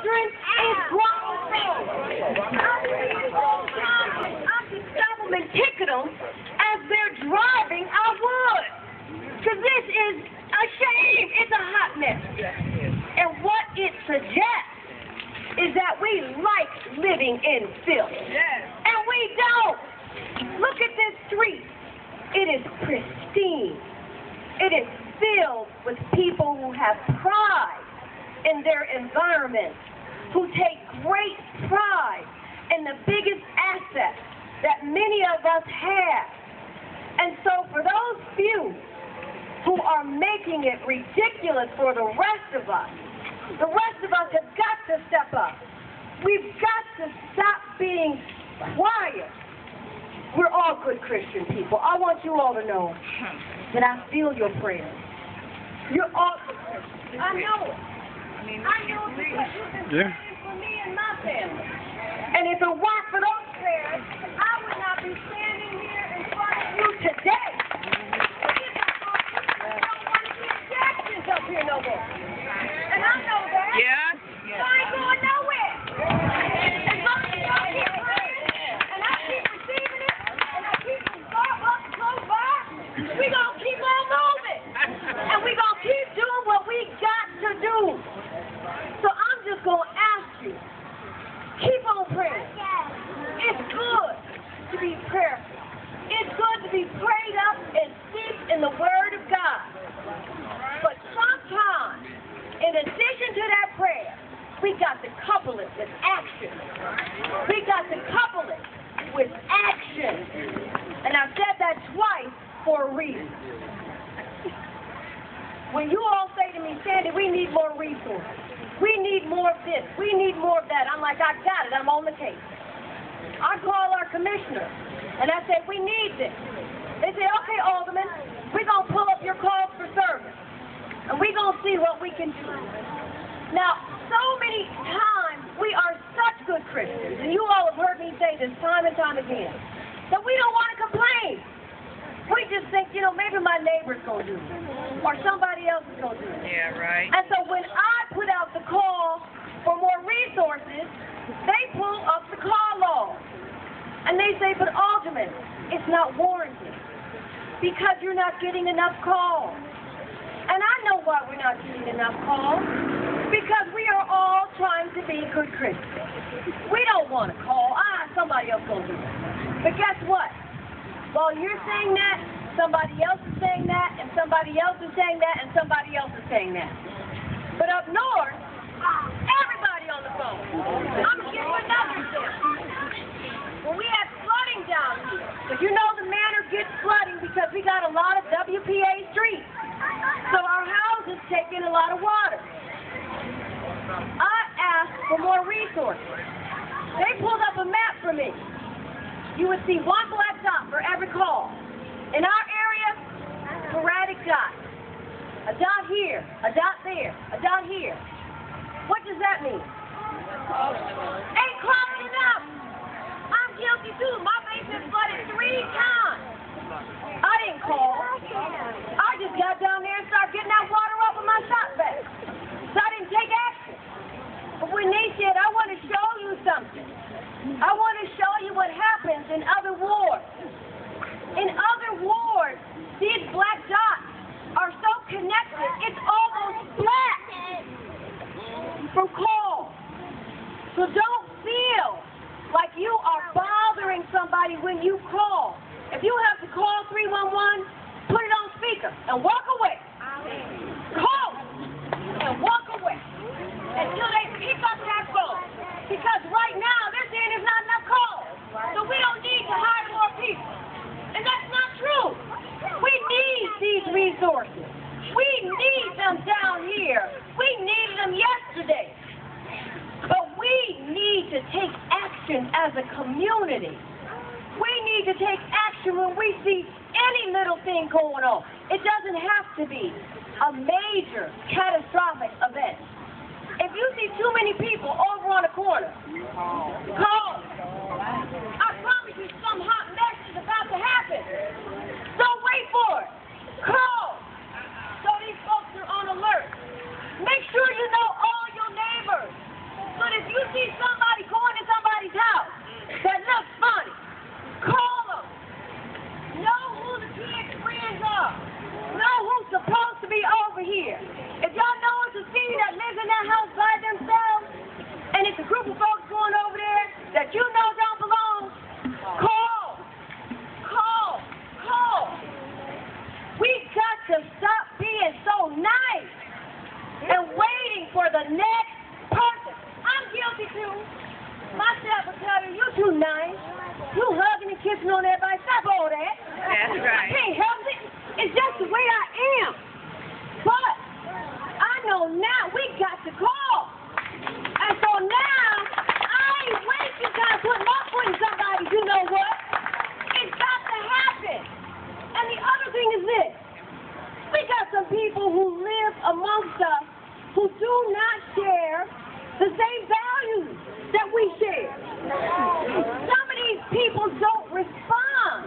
children and grown men. I've seen old-time stop them and ticket them as they're driving our woods. Because this is a shame. It's a hot mess. And what it suggests is that we like living in filth. And we don't. Look at this street. It is pristine. It is filled with people who have pride in their environment, who take great pride in the biggest asset that many of us have. And so for those few who are making it ridiculous for the rest of us have got to step up. We've got to stop being quiet. We're all good Christian people. I want you all to know that I feel your prayers. You're all good Christians. I know it. I know it because you've been praying for me and my family. And if it weren't for those prayers, I would not be standing here in front of you today. I don't want to get Jacksons up here no more. And I know that. So I ain't going nowhere. As long as y'all keep praying, and I keep receiving it, and I keep some Starbucks close by, we gonna keep on moving. And we gonna keep doing what we got to do. So I'm just gonna ask you, keep on praying. It's good to be prayerful. It's good to be prayed up and steeped in the Word of God. But sometimes, in addition to that prayer, we got to couple it with action. We got to couple it with action. And I've said that twice for a reason. When you all say to me, Sandy, we need more resources. We need more of this. We need more of that. I'm like, I got it. I'm on the case. I call our commissioner, and I say, we need this. They say, okay, Alderman, we're going to pull up your calls for service, and we're going to see what we can do. Now, so many times we are such good Christians, and you all have heard me say this time and time again, that we don't want to complain. We just think, maybe my neighbor's going to do it, or somebody else is going to do it. Yeah, right. And so when I put out the call for more resources, they pull up the call log. And they say, but Alderman, it's not warranted because you're not getting enough calls. And I know why we're not getting enough calls. Because we are all trying to be good Christians. We don't want to call, somebody else going to do it. But guess what? While you're saying that, somebody else is saying that, and somebody else is saying that, and somebody else is saying that. But up north, everybody on the phone. I'm going to give you another example. When we had flooding down here, because the manor gets flooding because we got a lot of WPA streets. So our houses take in a lot of water. I asked for more resources. They pulled up a map for me. You would see one black dot for every call. In our area, sporadic dots. A dot here, a dot there, a dot here. What does that mean? Ain't close enough. I'm guilty too. My basement flooded 3 times. I didn't call. I just got down there and started getting that water off of my shop bag. So I didn't take action. But when they said, I want to show you something. I want to show you what happens in other wards. In other wards, these black dots are so connected, it's almost black from calls. So don't feel like you are bothering somebody when you call. If you have to call 311, put it on speaker and walk away. Call and walk away until they pick up that phone. Because right now, they're saying there's not enough calls. So we don't need to hire more people. And that's not true. We need these resources. We need them down here. We needed them yesterday. But we need to take action as a community. We need to take action when we see any little thing going on. It doesn't have to be a major catastrophic event. If you see too many people over on the corner, call. I promise you some hot mess is about to happen. Don't wait for it. Call. So these folks are on alert. Make sure you know all your neighbors. see somebody going to somebody's house that looks funny, call them. Know who the kids' friends are. Know who's supposed to be over here. If y'all know it's a senior that lives in that house by themselves, and it's a group of folks going over there that you know don't belong, call. We got to stop being so nice and waiting for the next person. I'm guilty too. Myself will tell you, you too nice. You hugging and kissing on everybody. Stop all that. That's right. I can't help it. It's just the way I am. But I know now we got to call. And so now, I ain't wasting time putting my foot in somebody. You know what? It's got to happen. And the other thing is this. We got some people who live amongst us who do not share the same values that we share. Some of these people don't respond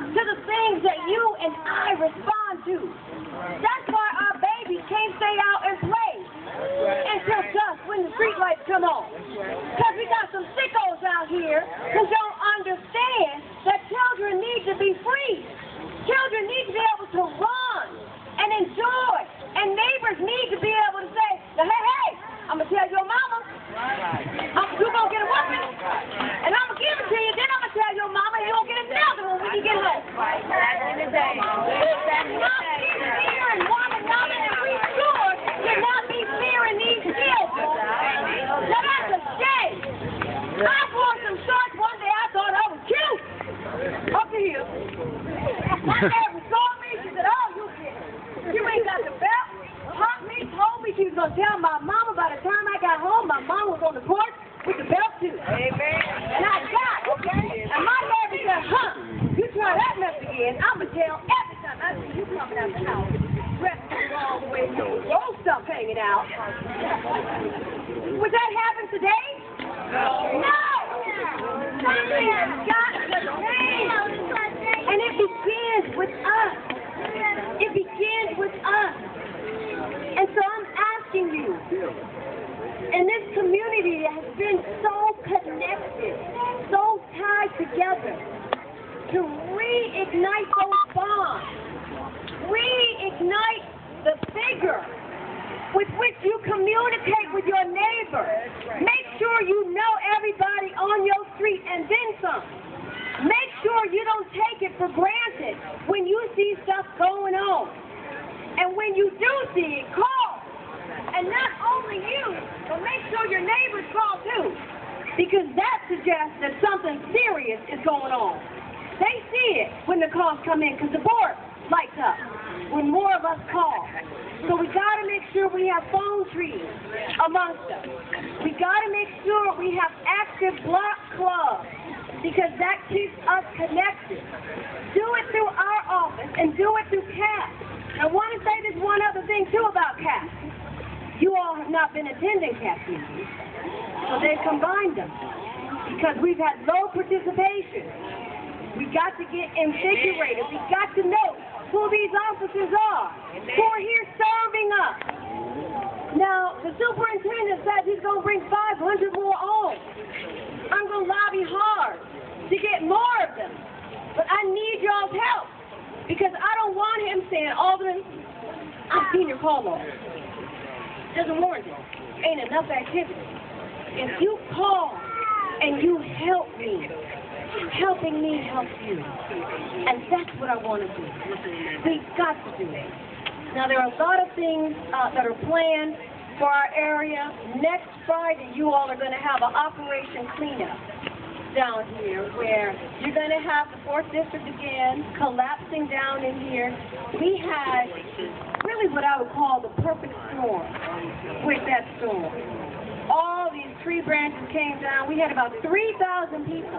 to the things that you and I respond to. That's why our babies can't stay out and play until dusk when the street lights come on. Because we got some sickos out here who don't understand that children need to be free. Children need to be able to run and enjoy. And neighbors need to be able to say, now, hey, I'm going to tell your mama. You're going to get a woman. And I'm going to give it to you. Then I'm going to tell your mama and you're going to get another one when you get home. We cannot be fearing one another, and we sure cannot be fearing these children. Now, that's a shame. I wore some shorts one day. I thought I was cute. Up to here. My neighbor saw me. She said, oh, you ain't got the belt. Hugged me, told me she was going to tell my mama. By the time I got home, my mom was on the porch with the belt too. Amen. And I got it. And my neighbor said, you try that mess again, I'm going to tell every time I see you coming out the house, dressed the wrong way, your stuff hanging out. Would that happen today? No. Something's got to change. And it begins with us. It begins with us. And so I'm asking you, and this community has been so connected, so tied together, to reignite those bonds, reignite the vigor with which you communicate with your neighbor. Make sure you know everybody on your street and then some. Make sure you don't take it for granted when you see stuff going on. And when you do see it, call. And not only you, but make sure your neighbors call too. Because that suggests that something serious is going on. They see it when the calls come in because the board lights up when more of us call. So we got to make sure we have phone trees amongst us. We got to make sure we have active block clubs because that keeps us connected. Do it through our office and do it through CAP. I want to say this one other thing, too, about CAP. You all have not been attending CAP meetings, so they've combined them because we've had low participation. We got to get invigorated. We got to know who these officers are, who are here serving us. Now, the superintendent says he's going to bring 500 more on. I'm going to lobby hard to get more of them, but I need y'all's help. Because I don't want him saying, Alderman, I've seen your call log. Doesn't warrant it. Ain't enough activity. If you call and you help me, helping me helps you. And that's what I want to do. We've got to do it. Now, there are a lot of things that are planned for our area. Next Friday, you all are going to have an Operation Cleanup down here where you're going to have the 4th District again collapsing down in here. We had really what I would call the perfect storm with that storm. All these tree branches came down. We had about 3,000 people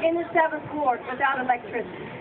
in the 7th ward without electricity.